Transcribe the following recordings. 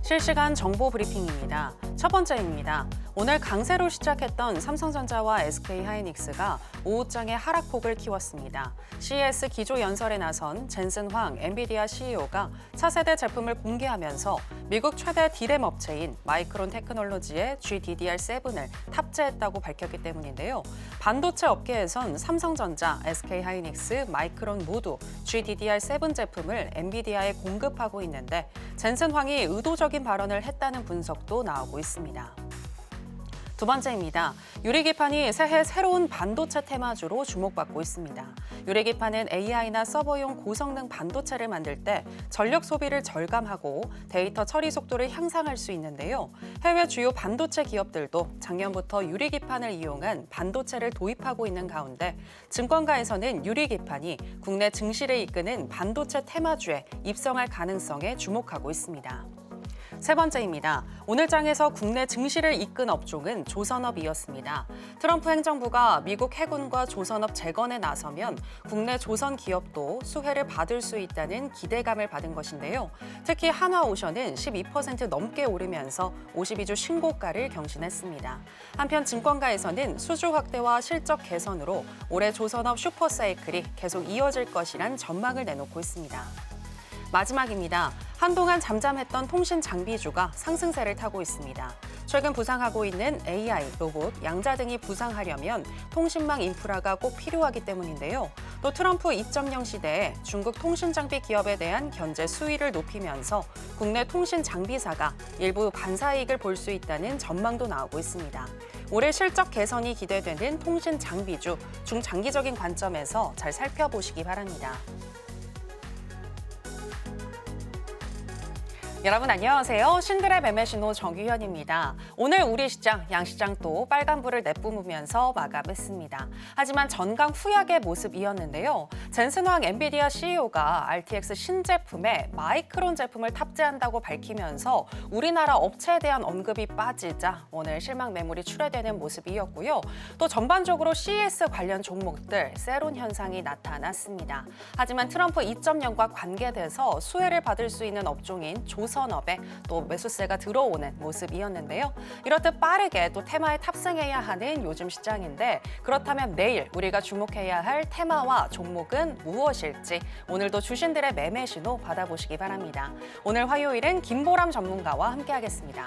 실시간 정보 브리핑입니다. 첫 번째입니다. 오늘 강세로 시작했던 삼성전자와 SK하이닉스가 오후장에 하락폭을 키웠습니다. CES 기조 연설에 나선 젠슨 황 엔비디아 CEO가 차세대 제품을 공개하면서 미국 최대 디램 업체인 마이크론 테크놀로지의 GDDR7을 탑재했다고 밝혔기 때문인데요. 반도체 업계에선 삼성전자, SK하이닉스, 마이크론 모두 GDDR7 제품을 엔비디아에 공급하고 있는데 젠슨 황이 의도적인 발언을 했다는 분석도 나오고 있습니다. 두 번째입니다. 유리기판이 새해 새로운 반도체 테마주로 주목받고 있습니다. 유리기판은 AI나 서버용 고성능 반도체를 만들 때 전력 소비를 절감하고 데이터 처리 속도를 향상할 수 있는데요. 해외 주요 반도체 기업들도 작년부터 유리기판을 이용한 반도체를 도입하고 있는 가운데 증권가에서는 유리기판이 국내 증시를 이끄는 반도체 테마주에 입성할 가능성에 주목하고 있습니다. 세 번째입니다. 오늘 장에서 국내 증시를 이끈 업종은 조선업이었습니다. 트럼프 행정부가 미국 해군과 조선업 재건에 나서면 국내 조선 기업도 수혜를 받을 수 있다는 기대감을 받은 것인데요. 특히 한화오션은 12% 넘게 오르면서 52주 신고가를 경신했습니다. 한편 증권가에서는 수주 확대와 실적 개선으로 올해 조선업 슈퍼사이클이 계속 이어질 것이란 전망을 내놓고 있습니다. 마지막입니다. 한동안 잠잠했던 통신 장비주가 상승세를 타고 있습니다. 최근 부상하고 있는 AI, 로봇, 양자 등이 부상하려면 통신망 인프라가 꼭 필요하기 때문인데요. 또 트럼프 2.0 시대에 중국 통신 장비 기업에 대한 견제 수위를 높이면서 국내 통신 장비사가 일부 반사이익을 볼 수 있다는 전망도 나오고 있습니다. 올해 실적 개선이 기대되는 통신 장비주, 중장기적인 관점에서 잘 살펴보시기 바랍니다. 여러분 안녕하세요. 신들의 매매신호 정유현입니다. 오늘 우리 시장, 양시장 또 빨간불을 내뿜으면서 마감했습니다. 하지만 전강 후약의 모습이었는데요. 젠슨 황 엔비디아 CEO가 RTX 신제품에 마이크론 제품을 탑재한다고 밝히면서 우리나라 업체에 대한 언급이 빠지자 오늘 실망 매물이 출회되는 모습이었고요. 또 전반적으로 CES 관련 종목들 세론 현상이 나타났습니다. 하지만 트럼프 2.0과 관계돼서 수혜를 받을 수 있는 업종인 조선업에 또 매수세가 들어오는 모습이었는데요. 이렇듯 빠르게 또 테마에 탑승해야 하는 요즘 시장인데 그렇다면 내일 우리가 주목해야 할 테마와 종목은 무엇일지 오늘도 주신들의 매매 신호 받아보시기 바랍니다. 오늘 화요일은 김보람 전문가와 함께하겠습니다.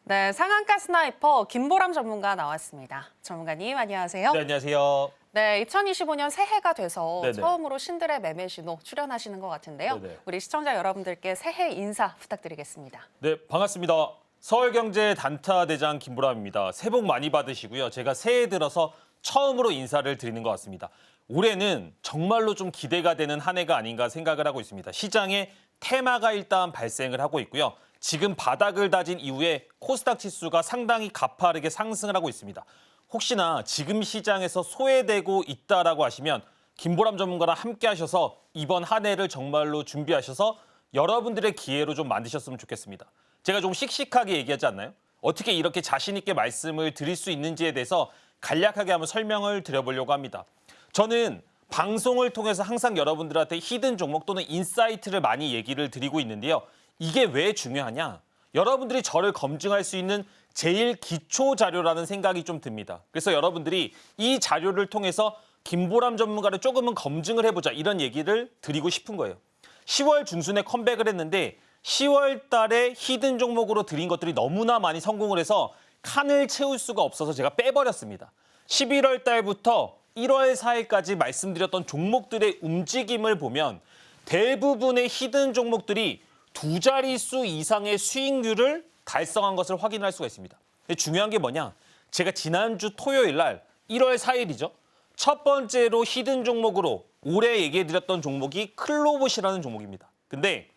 네, 상한가 스나이퍼 김보람 전문가 나왔습니다. 전문가님 안녕하세요. 네, 안녕하세요. 네, 2025년 새해가 돼서 네네. 처음으로 신들의 매매 신호 출연하시는 것 같은데요. 네네. 우리 시청자 여러분들께 새해 인사 부탁드리겠습니다. 네, 반갑습니다. 서울경제 단타 대장 김보람입니다. 새해 복 많이 받으시고요. 제가 새해 들어서 처음으로 인사를 드리는 것 같습니다. 올해는 정말로 좀 기대가 되는 한 해가 아닌가 생각을 하고 있습니다. 시장에 테마가 일단 발생을 하고 있고요. 지금 바닥을 다진 이후에 코스닥 지수가 상당히 가파르게 상승을 하고 있습니다. 혹시나 지금 시장에서 소외되고 있다라고 하시면 김보람 전문가랑 함께 하셔서 이번 한 해를 정말로 준비하셔서 여러분들의 기회로 좀 만드셨으면 좋겠습니다. 제가 좀 씩씩하게 얘기하지 않나요? 어떻게 이렇게 자신 있게 말씀을 드릴 수 있는지에 대해서 간략하게 한번 설명을 드려보려고 합니다. 저는 방송을 통해서 항상 여러분들한테 히든 종목 또는 인사이트를 많이 얘기를 드리고 있는데요. 이게 왜 중요하냐? 여러분들이 저를 검증할 수 있는 제일 기초 자료라는 생각이 좀 듭니다. 그래서 여러분들이 이 자료를 통해서 김보람 전문가를 조금은 검증을 해보자 이런 얘기를 드리고 싶은 거예요. 10월 중순에 컴백을 했는데 10월 달에 히든 종목으로 드린 것들이 너무나 많이 성공을 해서 칸을 채울 수가 없어서 제가 빼버렸습니다. 11월 달부터 1월 4일까지 말씀드렸던 종목들의 움직임을 보면 대부분의 히든 종목들이 두 자릿수 이상의 수익률을 달성한 것을 확인할 수가 있습니다. 근데 중요한 게 뭐냐? 제가 지난주 토요일 날 1월 4일이죠. 첫 번째로 히든 종목으로 올해 얘기해드렸던 종목이 클로봇이라는 종목입니다. 근데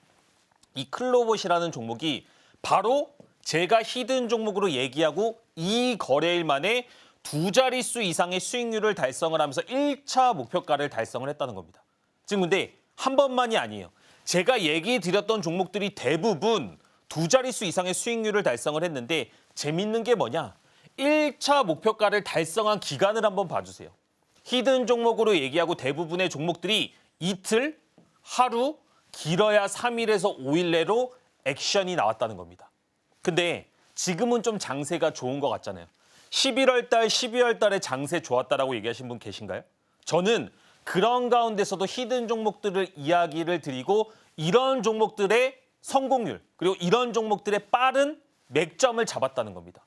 이 클로봇이라는 종목이 바로 제가 히든 종목으로 얘기하고 이 거래일 만에 두 자릿수 이상의 수익률을 달성을 하면서 1차 목표가를 달성을 했다는 겁니다. 지금 근데 한 번만이 아니에요. 제가 얘기 드렸던 종목들이 대부분 두 자릿수 이상의 수익률을 달성을 했는데 재밌는 게 뭐냐? 1차 목표가를 달성한 기간을 한번 봐주세요. 히든 종목으로 얘기하고 대부분의 종목들이 이틀, 하루, 길어야 3일에서 5일 내로 액션이 나왔다는 겁니다. 근데 지금은 좀 장세가 좋은 것 같잖아요. 11월 달, 12월 달에 장세 좋았다라고 얘기하신 분 계신가요? 저는 그런 가운데서도 히든 종목들을 이야기를 드리고 이런 종목들의 성공률 그리고 이런 종목들의 빠른 맥점을 잡았다는 겁니다.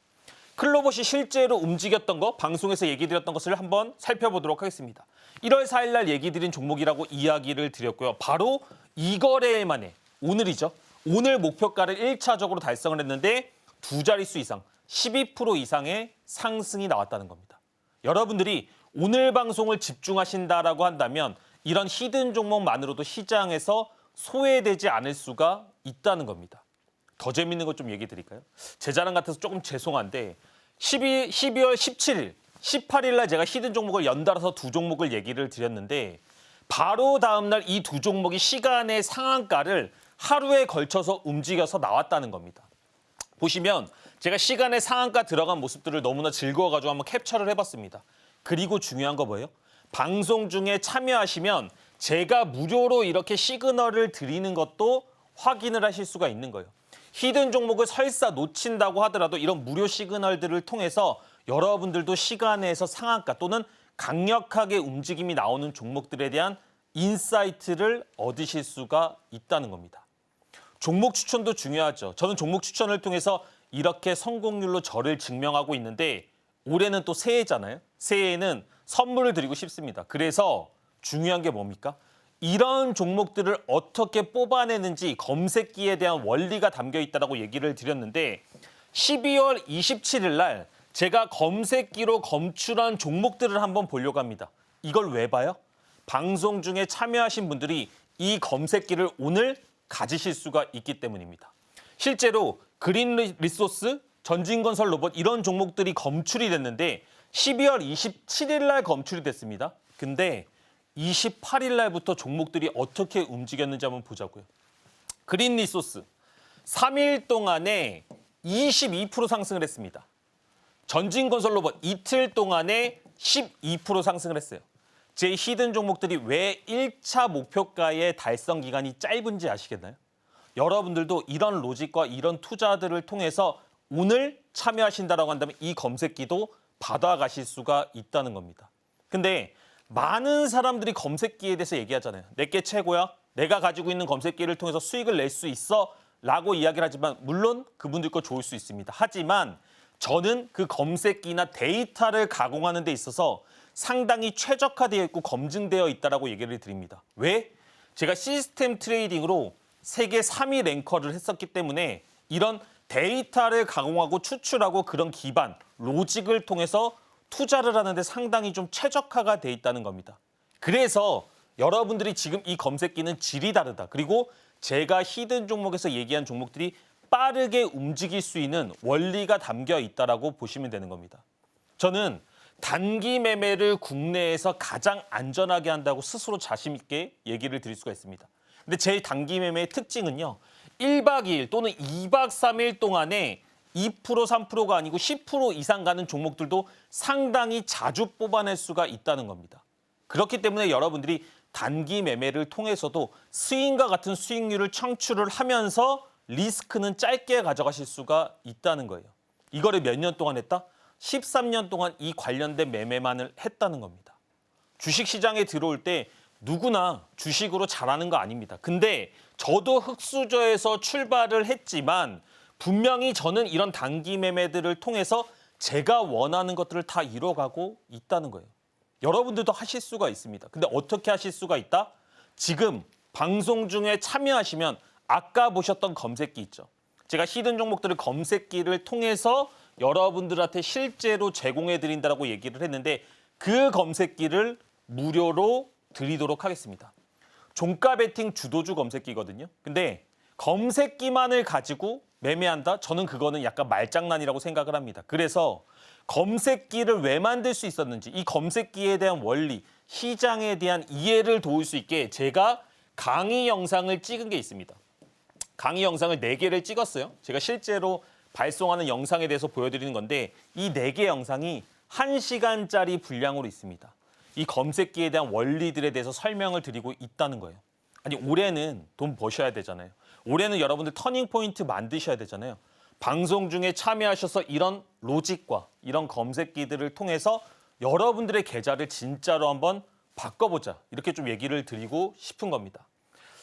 클로봇이 실제로 움직였던 거 방송에서 얘기 드렸던 것을 한번 살펴보도록 하겠습니다. 1월 4일 날 얘기 드린 종목이라고 이야기를 드렸고요. 바로 이 거래일 만에 오늘이죠. 오늘 목표가를 1차적으로 달성을 했는데 두 자릿수 이상 12% 이상의 상승이 나왔다는 겁니다. 여러분들이 오늘 방송을 집중하신다라고 한다면 이런 히든 종목만으로도 시장에서 소외되지 않을 수가 있다는 겁니다. 더 재밌는 것 좀 얘기 드릴까요? 제 자랑 같아서 조금 죄송한데 12월 17일, 18일 날 제가 히든 종목을 연달아서 두 종목을 얘기를 드렸는데 바로 다음 날 이 두 종목이 시간의 상한가를 하루에 걸쳐서 움직여서 나왔다는 겁니다. 보시면 제가 시간의 상한가 들어간 모습들을 너무나 즐거워가지고 한번 캡처를 해봤습니다. 그리고 중요한 거 뭐예요? 방송 중에 참여하시면 제가 무료로 이렇게 시그널을 드리는 것도 확인을 하실 수가 있는 거예요. 히든 종목을 설사 놓친다고 하더라도 이런 무료 시그널들을 통해서 여러분들도 시간에서 상한가 또는 강력하게 움직임이 나오는 종목들에 대한 인사이트를 얻으실 수가 있다는 겁니다. 종목 추천도 중요하죠. 저는 종목 추천을 통해서 이렇게 성공률로 저를 증명하고 있는데 올해는 또 새해잖아요. 새해에는 선물을 드리고 싶습니다. 그래서 중요한 게 뭡니까? 이런 종목들을 어떻게 뽑아내는지 검색기에 대한 원리가 담겨 있다고 얘기를 드렸는데 12월 27일 날 제가 검색기로 검출한 종목들을 한번 보려고 합니다. 이걸 왜 봐요? 방송 중에 참여하신 분들이 이 검색기를 오늘 가지실 수가 있기 때문입니다. 실제로 그린 리소스, 전진건설 로봇 이런 종목들이 검출이 됐는데 12월 27일 날 검출이 됐습니다. 근데 28일 날부터 종목들이 어떻게 움직였는지 한번 보자고요. 그린 리소스 3일 동안에 22% 상승을 했습니다. 전진건설 로봇 이틀 동안에 12% 상승을 했어요. 제 히든 종목들이 왜 1차 목표가의 달성 기간이 짧은지 아시겠나요? 여러분들도 이런 로직과 이런 투자들을 통해서 오늘 참여하신다라고 한다면 이 검색기도 받아가실 수가 있다는 겁니다. 근데 많은 사람들이 검색기에 대해서 얘기하잖아요. 내게 최고야. 내가 가지고 있는 검색기를 통해서 수익을 낼 수 있어. 라고 이야기를 하지만 물론 그분들 거 좋을 수 있습니다. 하지만 저는 그 검색기나 데이터를 가공하는 데 있어서 상당히 최적화되어 있고 검증되어 있다고 얘기를 드립니다. 왜? 제가 시스템 트레이딩으로 세계 3위 랭커를 했었기 때문에 이런 데이터를 가공하고 추출하고 그런 기반, 로직을 통해서 투자를 하는데 상당히 좀 최적화가 돼 있다는 겁니다. 그래서 여러분들이 지금 이 검색기는 질이 다르다. 그리고 제가 히든 종목에서 얘기한 종목들이 빠르게 움직일 수 있는 원리가 담겨 있다라고 보시면 되는 겁니다. 저는 단기 매매를 국내에서 가장 안전하게 한다고 스스로 자신 있게 얘기를 드릴 수가 있습니다. 근데 제 단기 매매의 특징은요. 1박 2일 또는 2박 3일 동안에 2%, 3%가 아니고 10% 이상 가는 종목들도 상당히 자주 뽑아낼 수가 있다는 겁니다. 그렇기 때문에 여러분들이 단기 매매를 통해서도 스윙과 같은 수익률을 창출을 하면서 리스크는 짧게 가져가실 수가 있다는 거예요. 이거를 몇 년 동안 했다? 13년 동안 이 관련된 매매만을 했다는 겁니다. 주식시장에 들어올 때 누구나 주식으로 잘하는 거 아닙니다. 근데 저도 흙수저에서 출발을 했지만 분명히 저는 이런 단기 매매들을 통해서 제가 원하는 것들을 다 이뤄가고 있다는 거예요. 여러분들도 하실 수가 있습니다. 근데 어떻게 하실 수가 있다? 지금 방송 중에 참여하시면 아까 보셨던 검색기 있죠. 제가 히든 종목들을 검색기를 통해서 여러분들한테 실제로 제공해 드린다라고 얘기를 했는데 그 검색기를 무료로 드리도록 하겠습니다. 종가 베팅 주도주 검색기거든요. 근데 검색기만을 가지고 매매한다? 저는 그거는 약간 말장난이라고 생각을 합니다. 그래서 검색기를 왜 만들 수 있었는지 이 검색기에 대한 원리, 시장에 대한 이해를 도울 수 있게 제가 강의 영상을 찍은 게 있습니다. 강의 영상을 4개를 찍었어요. 제가 실제로 발송하는 영상에 대해서 보여드리는 건데 이 4개 영상이 1시간짜리 분량으로 있습니다. 이 검색기에 대한 원리들에 대해서 설명을 드리고 있다는 거예요. 아니 올해는 돈 버셔야 되잖아요. 올해는 여러분들 터닝포인트 만드셔야 되잖아요. 방송 중에 참여하셔서 이런 로직과 이런 검색기들을 통해서 여러분들의 계좌를 진짜로 한번 바꿔보자. 이렇게 좀 얘기를 드리고 싶은 겁니다.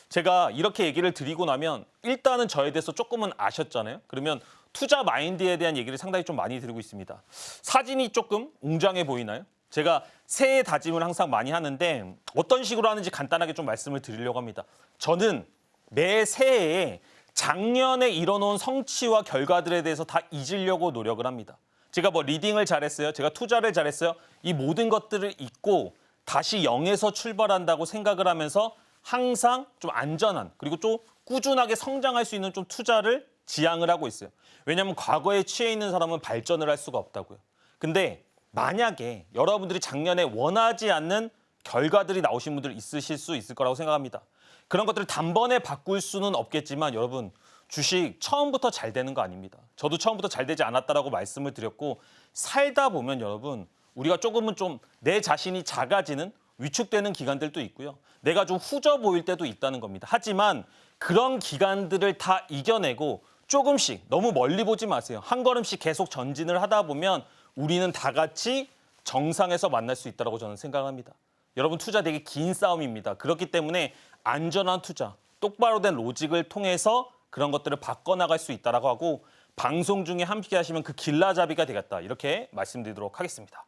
제가 이렇게 얘기를 드리고 나면 일단은 저에 대해서 조금은 아셨잖아요. 그러면 투자 마인드에 대한 얘기를 상당히 좀 많이 드리고 있습니다. 사진이 조금 웅장해 보이나요? 제가 새해 다짐을 항상 많이 하는데 어떤 식으로 하는지 간단하게 좀 말씀을 드리려고 합니다. 저는 매 새해에 작년에 이뤄놓은 성취와 결과들에 대해서 다 잊으려고 노력을 합니다. 제가 뭐 리딩을 잘했어요. 제가 투자를 잘했어요. 이 모든 것들을 잊고 다시 0에서 출발한다고 생각을 하면서 항상 좀 안전한 그리고 좀 꾸준하게 성장할 수 있는 좀 투자를 지향을 하고 있어요. 왜냐하면 과거에 취해 있는 사람은 발전을 할 수가 없다고요. 근데 만약에 여러분들이 작년에 원하지 않는 결과들이 나오신 분들 있으실 수 있을 거라고 생각합니다. 그런 것들을 단번에 바꿀 수는 없겠지만 여러분 주식 처음부터 잘 되는 거 아닙니다. 저도 처음부터 잘 되지 않았다라고 말씀을 드렸고 살다 보면 여러분 우리가 조금은 좀 내 자신이 작아지는 위축되는 기간들도 있고요. 내가 좀 후져 보일 때도 있다는 겁니다. 하지만 그런 기간들을 다 이겨내고 조금씩 너무 멀리 보지 마세요. 한 걸음씩 계속 전진을 하다 보면 우리는 다 같이 정상에서 만날 수 있다고 저는 생각합니다. 여러분 투자 되게 긴 싸움입니다. 그렇기 때문에 안전한 투자, 똑바로 된 로직을 통해서 그런 것들을 바꿔나갈 수 있다고 하고 방송 중에 함께 하시면 그 길라잡이가 되겠다. 이렇게 말씀드리도록 하겠습니다.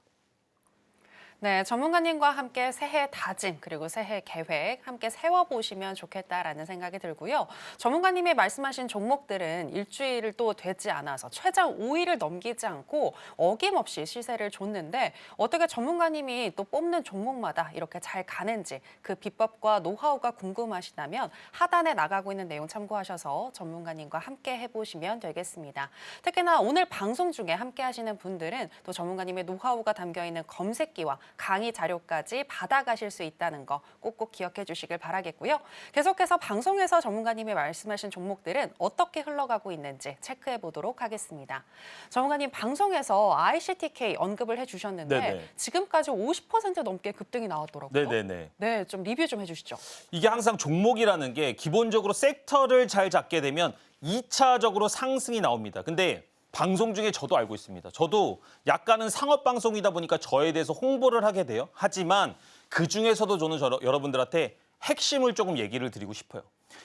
네, 전문가님과 함께 새해 다짐 그리고 새해 계획 함께 세워보시면 좋겠다라는 생각이 들고요. 전문가님이 말씀하신 종목들은 일주일을 또 되지 않아서 최장 5일을 넘기지 않고 어김없이 시세를 줬는데 어떻게 전문가님이 또 뽑는 종목마다 이렇게 잘 가는지 그 비법과 노하우가 궁금하시다면 하단에 나가고 있는 내용 참고하셔서 전문가님과 함께 해보시면 되겠습니다. 특히나 오늘 방송 중에 함께 하시는 분들은 또 전문가님의 노하우가 담겨있는 검색기와 강의 자료까지 받아가실 수 있다는 거 꼭꼭 기억해 주시길 바라겠고요. 계속해서 방송에서 전문가님이 말씀하신 종목들은 어떻게 흘러가고 있는지 체크해 보도록 하겠습니다. 전문가님 방송에서 ICTK 언급을 해주셨는데 네네. 지금까지 50% 넘게 급등이 나왔더라고요. 네네네. 네, 좀 리뷰 좀 해주시죠. 이게 항상 종목이라는 게 기본적으로 섹터를 잘 잡게 되면 2차적으로 상승이 나옵니다. 근데 방송 중에 저도 알고 있습니다. 저도 약간은 상업 방송이다 보니까 저에 대해서 홍보를 하게 돼요. 하지만 그중에서도 저는 여러분들한테 핵심을 조금 얘기를 드리고 싶어요.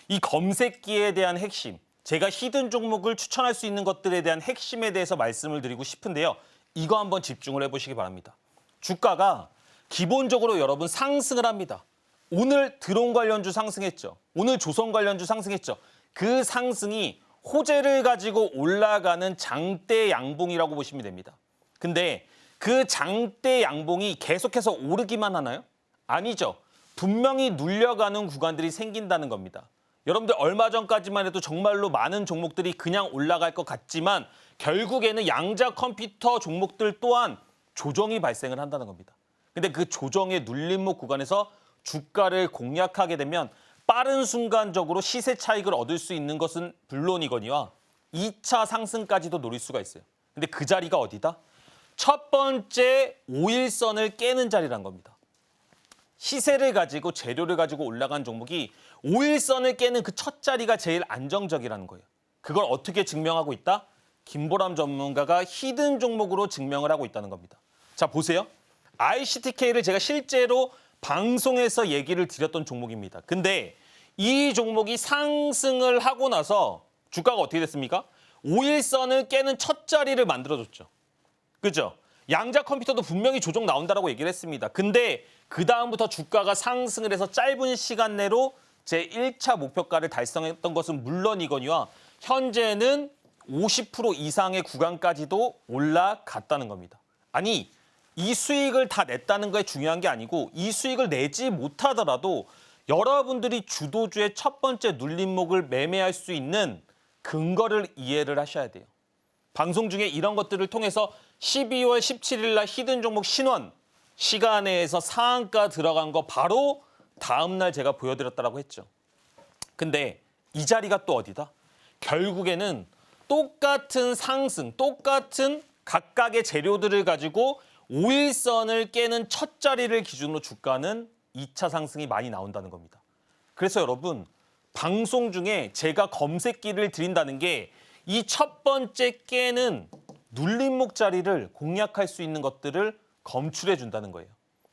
이 검색기에 대한 핵심, 제가 히든 종목을 추천할 수 있는 것들에 대한 핵심에 대해서 말씀을 드리고 싶은데요. 이거 한번 집중을 해보시기 바랍니다. 주가가 기본적으로 여러분 상승을 합니다. 오늘 드론 관련주 상승했죠. 오늘 조선 관련주 상승했죠. 그 상승이 호재를 가지고 올라가는 장대 양봉이라고 보시면 됩니다. 근데 그 장대 양봉이 계속해서 오르기만 하나요? 아니죠. 분명히 눌려가는 구간들이 생긴다는 겁니다. 여러분들 얼마 전까지만 해도 정말로 많은 종목들이 그냥 올라갈 것 같지만 결국에는 양자 컴퓨터 종목들 또한 조정이 발생을 한다는 겁니다. 근데 그 조정의 눌림목 구간에서 주가를 공략하게 되면 빠른 순간적으로 시세 차익을 얻을 수 있는 것은 물론이거니와 2차 상승까지도 노릴 수가 있어요. 근데 그 자리가 어디다? 첫 번째 5일선을 깨는 자리란 겁니다. 시세를 가지고 재료를 가지고 올라간 종목이 5일선을 깨는 그 첫 자리가 제일 안정적이라는 거예요. 그걸 어떻게 증명하고 있다? 김보람 전문가가 히든 종목으로 증명을 하고 있다는 겁니다. 자, 보세요. ICTK를 제가 실제로 방송에서 얘기를 드렸던 종목입니다. 근데 이 종목이 상승을 하고 나서 주가가 어떻게 됐습니까? 5일선을 깨는 첫 자리를 만들어줬죠. 그죠? 양자 컴퓨터도 분명히 조정 나온다라고 얘기를 했습니다. 근데 그 다음부터 주가가 상승을 해서 짧은 시간 내로 제 1차 목표가를 달성했던 것은 물론이거니와 현재는 50% 이상의 구간까지도 올라갔다는 겁니다. 아니, 이 수익을 다 냈다는 게 중요한 게 아니고 이 수익을 내지 못하더라도 여러분들이 주도주의 첫 번째 눌림목을 매매할 수 있는 근거를 이해를 하셔야 돼요. 방송 중에 이런 것들을 통해서 12월 17일 날 히든 종목 신원 시간에서 상한가 들어간 거 바로 다음 날 제가 보여드렸다라고 했죠. 근데 이 자리가 또 어디다? 결국에는 똑같은 상승, 똑같은 각각의 재료들을 가지고 5일선을 깨는 첫 자리를 기준으로 주가는 2차 상승이 많이 나온다는 겁니다. 그래서 여러분, 방송 중에 제가 검색기를 드린다는 게 이 첫 번째 깨는 눌림목 자리를 공략할 수 있는 것들을 검출해 준다는 거예요.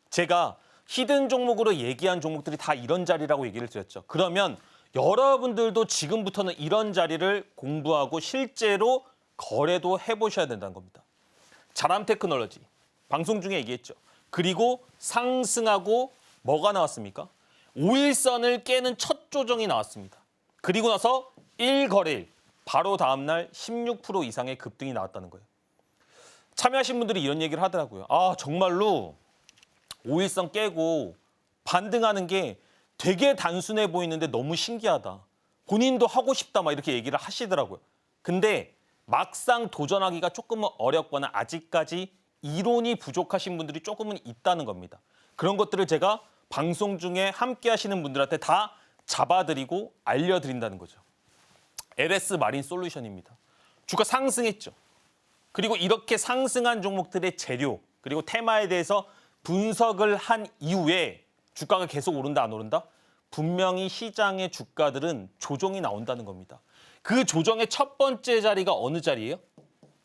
제가 히든 종목으로 얘기한 종목들이 다 이런 자리라고 얘기를 드렸죠. 그러면 여러분들도 지금부터는 이런 자리를 공부하고 실제로 거래도 해보셔야 된다는 겁니다. 자람 테크놀로지, 방송 중에 얘기했죠. 그리고 상승하고 뭐가 나왔습니까? 5일선을 깨는 첫 조정이 나왔습니다. 그리고 나서 1거래일, 바로 다음 날 16% 이상의 급등이 나왔다는 거예요. 참여하신 분들이 이런 얘기를 하더라고요. 아, 정말로 5일선 깨고 반등하는 게 되게 단순해 보이는데 너무 신기하다. 본인도 하고 싶다 막 이렇게 얘기를 하시더라고요. 근데 막상 도전하기가 조금은 어렵거나 아직까지 이론이 부족하신 분들이 조금은 있다는 겁니다. 그런 것들을 제가 방송 중에 함께 하시는 분들한테 다 잡아드리고 알려드린다는 거죠. LS 마린 솔루션입니다. 주가 상승했죠. 그리고 이렇게 상승한 종목들의 재료 그리고 테마에 대해서 분석을 한 이후에 주가가 계속 오른다 안 오른다? 분명히 시장의 주가들은 조정이 나온다는 겁니다. 그 조정의 첫 번째 자리가 어느 자리예요?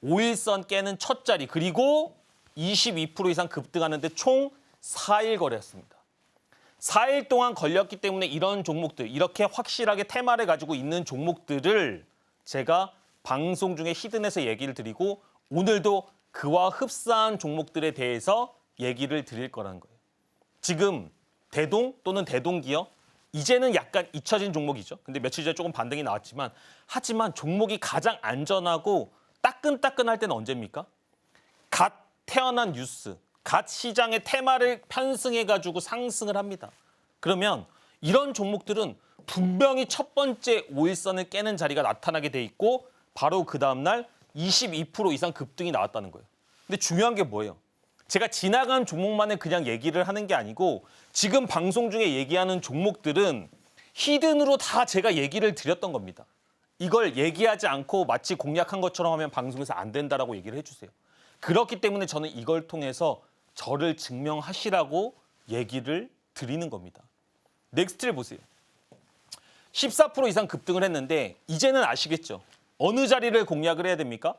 5일선 깨는 첫 자리 그리고 22% 이상 급등하는데 총 4일 거래였습니다. 4일 동안 걸렸기 때문에 이런 종목들, 이렇게 확실하게 테마를 가지고 있는 종목들을 제가 방송 중에 히든에서 얘기를 드리고 오늘도 그와 흡사한 종목들에 대해서 얘기를 드릴 거라는 거예요. 지금 대동 또는 대동기업, 이제는 약간 잊혀진 종목이죠. 근데 며칠 전에 조금 반등이 나왔지만 하지만 종목이 가장 안전하고 따끈따끈할 때는 언제입니까? 갓 태어난 뉴스, 갓 시장의 테마를 편승해가지고 상승을 합니다. 그러면 이런 종목들은 분명히 첫 번째 5일선을 깨는 자리가 나타나게 돼 있고 바로 그 다음날 22% 이상 급등이 나왔다는 거예요. 근데 중요한 게 뭐예요? 제가 지나간 종목만을 그냥 얘기를 하는 게 아니고 지금 방송 중에 얘기하는 종목들은 히든으로 다 제가 얘기를 드렸던 겁니다. 이걸 얘기하지 않고 마치 공략한 것처럼 하면 방송에서 안 된다라고 얘기를 해주세요. 그렇기 때문에 저는 이걸 통해서 저를 증명하시라고 얘기를 드리는 겁니다. 넥스트를 보세요. 14% 이상 급등을 했는데 이제는 아시겠죠? 어느 자리를 공략을 해야 됩니까?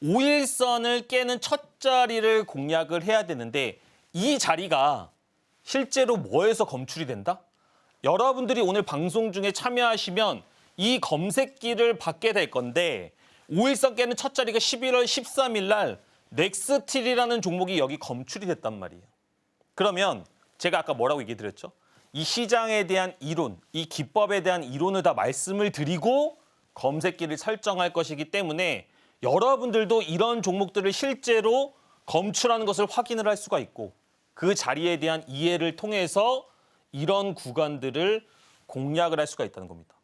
5일선을 깨는 첫 자리를 공략을 해야 되는데 이 자리가 실제로 뭐에서 검출이 된다? 여러분들이 오늘 방송 중에 참여하시면 이 검색기를 받게 될 건데 5일선 깨는 첫 자리가 11월 13일 날 넥스틸이라는 종목이 여기 검출이 됐단 말이에요. 그러면 제가 아까 뭐라고 얘기 드렸죠? 이 시장에 대한 이론, 이 기법에 대한 이론을 다 말씀을 드리고 검색기를 설정할 것이기 때문에 여러분들도 이런 종목들을 실제로 검출하는 것을 확인을 할 수가 있고 그 자리에 대한 이해를 통해서 이런 구간들을 공략을 할 수가 있다는 겁니다.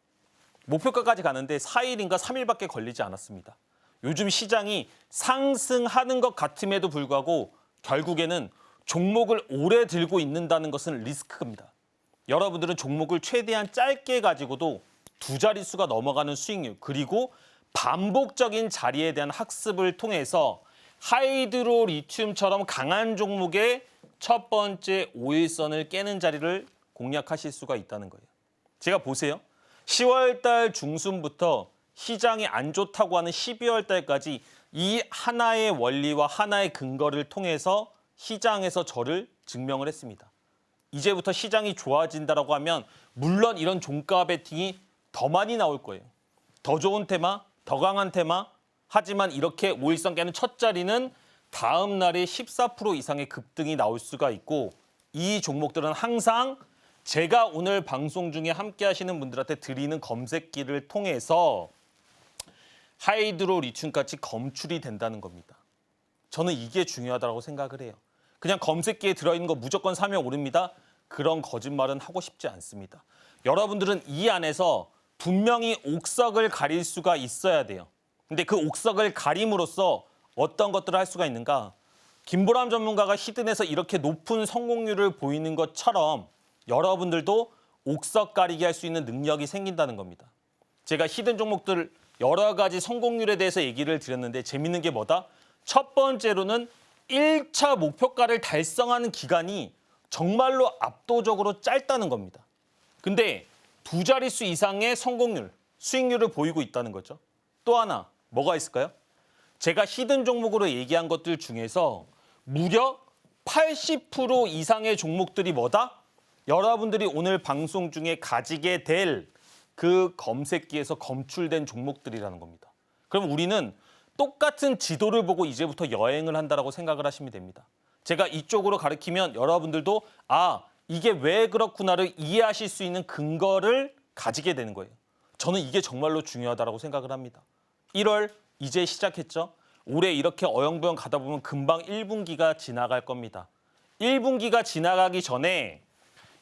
목표가까지 가는데 4일인가 3일밖에 걸리지 않았습니다. 요즘 시장이 상승하는 것 같음에도 불구하고 결국에는 종목을 오래 들고 있는다는 것은 리스크입니다. 여러분들은 종목을 최대한 짧게 가지고도 두 자릿수가 넘어가는 수익률 그리고 반복적인 자리에 대한 학습을 통해서 하이드로 리튬처럼 강한 종목의 첫 번째 5일선을 깨는 자리를 공략하실 수가 있다는 거예요. 제가 보세요. 10월 달 중순부터 시장이 안 좋다고 하는 12월 달까지 이 하나의 원리와 하나의 근거를 통해서 시장에서 저를 증명을 했습니다. 이제부터 시장이 좋아진다라고 하면 물론 이런 종가 베팅이 더 많이 나올 거예요. 더 좋은 테마, 더 강한 테마. 하지만 이렇게 5일선 깨는 첫 자리는 다음 날에 14% 이상의 급등이 나올 수가 있고 이 종목들은 항상 제가 오늘 방송 중에 함께 하시는 분들한테 드리는 검색기를 통해서 하이드로 리튬같이 검출이 된다는 겁니다. 저는 이게 중요하다고 생각을 해요. 그냥 검색기에 들어있는 거 무조건 사면 오릅니다. 그런 거짓말은 하고 싶지 않습니다. 여러분들은 이 안에서 분명히 옥석을 가릴 수가 있어야 돼요. 근데 그 옥석을 가림으로써 어떤 것들을 할 수가 있는가? 김보람 전문가가 히든에서 이렇게 높은 성공률을 보이는 것처럼 여러분들도 옥석 가리기 할 수 있는 능력이 생긴다는 겁니다. 제가 히든 종목들 여러 가지 성공률에 대해서 얘기를 드렸는데 재밌는 게 뭐다? 첫 번째로는 1차 목표가를 달성하는 기간이 정말로 압도적으로 짧다는 겁니다. 근데 두 자릿수 이상의 성공률, 수익률을 보이고 있다는 거죠. 또 하나 뭐가 있을까요? 제가 히든 종목으로 얘기한 것들 중에서 무려 80% 이상의 종목들이 뭐다? 여러분들이 오늘 방송 중에 가지게 될 그 검색기에서 검출된 종목들이라는 겁니다. 그럼 우리는 똑같은 지도를 보고 이제부터 여행을 한다라고 생각을 하시면 됩니다. 제가 이쪽으로 가리키면 여러분들도 이게 왜 그렇구나를 이해하실 수 있는 근거를 가지게 되는 거예요. 저는 이게 정말로 중요하다고 생각을 합니다. 1월 이제 시작했죠. 올해 이렇게 어영부영 가다 보면 금방 1분기가 지나갈 겁니다. 1분기가 지나가기 전에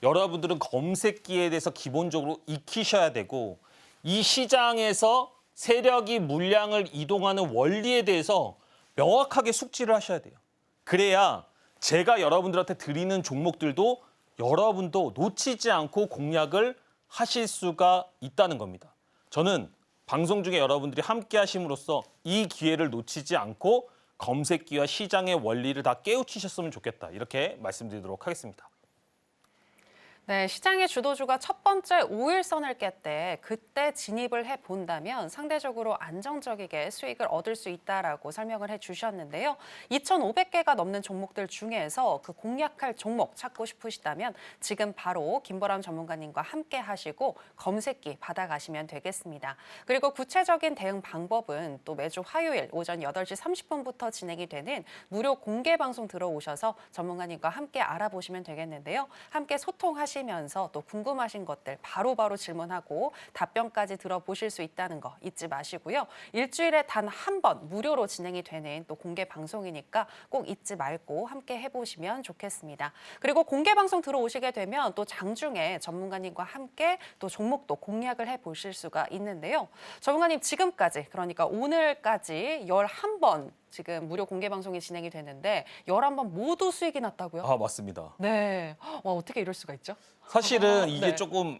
여러분들은 검색기에 대해서 기본적으로 익히셔야 되고 이 시장에서 세력이 물량을 이동하는 원리에 대해서 명확하게 숙지를 하셔야 돼요. 그래야 제가 여러분들한테 드리는 종목들도 여러분도 놓치지 않고 공략을 하실 수가 있다는 겁니다. 저는 방송 중에 여러분들이 함께 하심으로써 이 기회를 놓치지 않고 검색기와 시장의 원리를 다 깨우치셨으면 좋겠다. 이렇게 말씀드리도록 하겠습니다. 네, 시장의 주도주가 첫 번째 5일선을 깰 때 그때 진입을 해본다면 상대적으로 안정적이게 수익을 얻을 수 있다라고 설명을 해주셨는데요. 2,500개가 넘는 종목들 중에서 그 공략할 종목 찾고 싶으시다면 지금 바로 김보람 전문가님과 함께 하시고 검색기 받아가시면 되겠습니다. 그리고 구체적인 대응 방법은 또 매주 화요일 오전 8시 30분부터 진행이 되는 무료 공개 방송 들어오셔서 전문가님과 함께 알아보시면 되겠는데요. 함께 소통하시면서 또 궁금하신 것들 바로바로 질문하고 답변까지 들어보실 수 있다는 거 잊지 마시고요. 일주일에 단 한 번 무료로 진행이 되는 또 공개 방송이니까 꼭 잊지 말고 함께 해보시면 좋겠습니다. 그리고 공개 방송 들어오시게 되면 또 장중에 전문가님과 함께 또 종목도 공략을 해보실 수가 있는데요. 전문가님 지금까지 그러니까 오늘까지 11번 지금 무료 공개 방송이 진행이 되는데 11번 모두 수익이 났다고요? 맞습니다. 네. 와, 어떻게 이럴 수가 있죠? 사실은 이게 네. 조금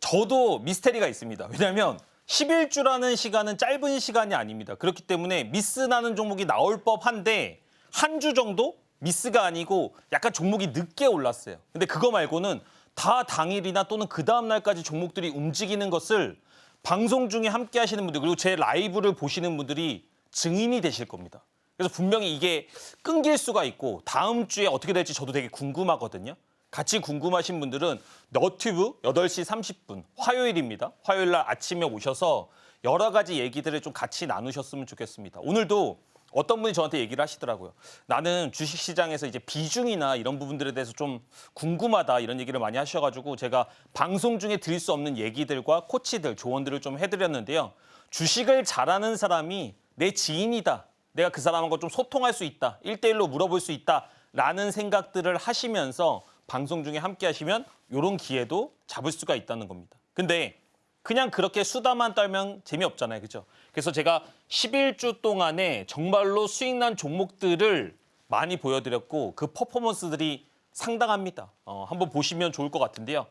저도 미스테리가 있습니다. 왜냐하면 11주라는 시간은 짧은 시간이 아닙니다. 그렇기 때문에 미스나는 종목이 나올 법한데 한 주 정도 미스가 아니고 약간 종목이 늦게 올랐어요. 근데 그거 말고는 다 당일이나 또는 그 다음 날까지 종목들이 움직이는 것을 방송 중에 함께 하시는 분들 그리고 제 라이브를 보시는 분들이 증인이 되실 겁니다. 그래서 분명히 이게 끊길 수가 있고 다음 주에 어떻게 될지 저도 되게 궁금하거든요. 같이 궁금하신 분들은 너튜브 8시 30분 화요일입니다. 화요일 날 아침에 오셔서 여러 가지 얘기들을 좀 같이 나누셨으면 좋겠습니다. 오늘도 어떤 분이 저한테 얘기를 하시더라고요. 나는 주식시장에서 이제 비중이나 이런 부분들에 대해서 좀 궁금하다 이런 얘기를 많이 하셔가지고 제가 방송 중에 드릴 수 없는 얘기들과 코치들, 조언들을 좀 해드렸는데요. 주식을 잘하는 사람이 내 지인이다. 내가 그 사람하고 좀 소통할 수 있다. 1대1로 물어볼 수 있다라는 생각들을 하시면서 방송 중에 함께 하시면 이런 기회도 잡을 수가 있다는 겁니다. 근데 그냥 그렇게 수다만 떨면 재미없잖아요. 그죠? 그래서 제가 11주 동안에 정말로 수익난 종목들을 많이 보여드렸고 그 퍼포먼스들이 상당합니다. 한번 보시면 좋을 것 같은데요.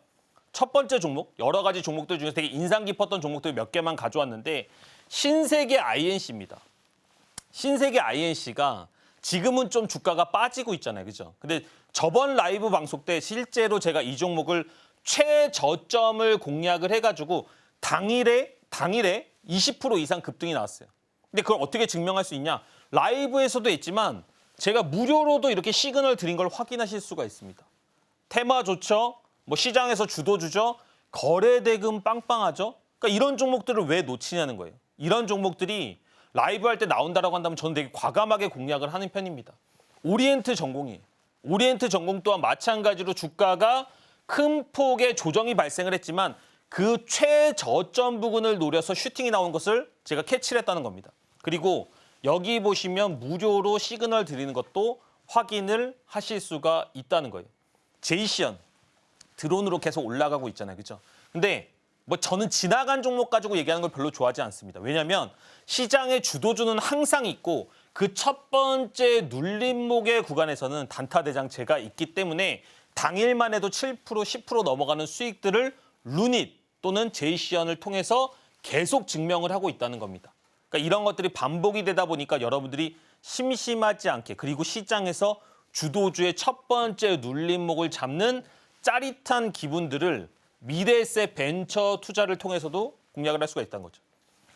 첫 번째 종목, 여러 가지 종목들 중에서 되게 인상 깊었던 종목들 몇 개만 가져왔는데 신세계 INC입니다. 신세계 INC가 지금은 좀 주가가 빠지고 있잖아요. 그죠? 근데 저번 라이브 방송 때 실제로 제가 이 종목을 최저점을 공략을 해가지고 당일에 20% 이상 급등이 나왔어요. 근데 그걸 어떻게 증명할 수 있냐? 라이브에서도 했지만 제가 무료로도 이렇게 시그널 드린 걸 확인하실 수가 있습니다. 테마 좋죠? 뭐 시장에서 주도주죠? 거래 대금 빵빵하죠? 그러니까 이런 종목들을 왜 놓치냐는 거예요. 이런 종목들이 라이브 할 때 나온다라고 한다면 저는 되게 과감하게 공략을 하는 편입니다. 오리엔트 전공이에요. 오리엔트 전공 또한 마찬가지로 주가가 큰 폭의 조정이 발생을 했지만 그 최저점 부근을 노려서 슈팅이 나온 것을 제가 캐치를 했다는 겁니다. 그리고 여기 보시면 무료로 시그널 드리는 것도 확인을 하실 수가 있다는 거예요. 제이시언 드론으로 계속 올라가고 있잖아요. 그렇죠? 근데 뭐 저는 지나간 종목 가지고 얘기하는 걸 별로 좋아하지 않습니다. 왜냐하면 시장의 주도주는 항상 있고 그 첫 번째 눌림목의 구간에서는 단타 대장제가 있기 때문에 당일만 해도 7%, 10% 넘어가는 수익들을 루닛 또는 제이시언을 통해서 계속 증명을 하고 있다는 겁니다. 그러니까 이런 것들이 반복이 되다 보니까 여러분들이 심심하지 않게 그리고 시장에서 주도주의 첫 번째 눌림목을 잡는 짜릿한 기분들을 미래에셋 벤처 투자를 통해서도 공략을 할 수가 있다는 거죠.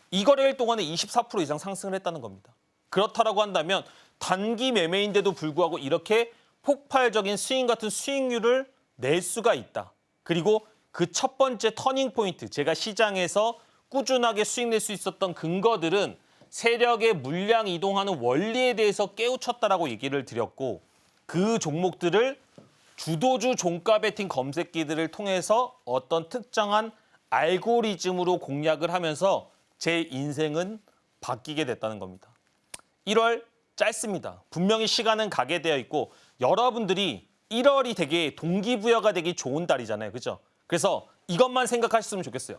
이 거래일 동안에 24% 이상 상승을 했다는 겁니다. 그렇다라고 한다면 단기 매매인데도 불구하고 이렇게 폭발적인 스윙 같은 수익률을 낼 수가 있다. 그리고 그 첫 번째 터닝 포인트, 제가 시장에서 꾸준하게 수익 낼 수 있었던 근거들은 세력의 물량 이동하는 원리에 대해서 깨우쳤다라고 얘기를 드렸고 그 종목들을 주도주 종가 베팅 검색기들을 통해서 어떤 특정한 알고리즘으로 공략을 하면서 제 인생은 바뀌게 됐다는 겁니다. 1월 짧습니다. 분명히 시간은 가게 되어 있고 여러분들이 1월이 되게 동기부여가 되기 좋은 달이잖아요. 그렇죠? 그래서 이것만 생각하셨으면 좋겠어요.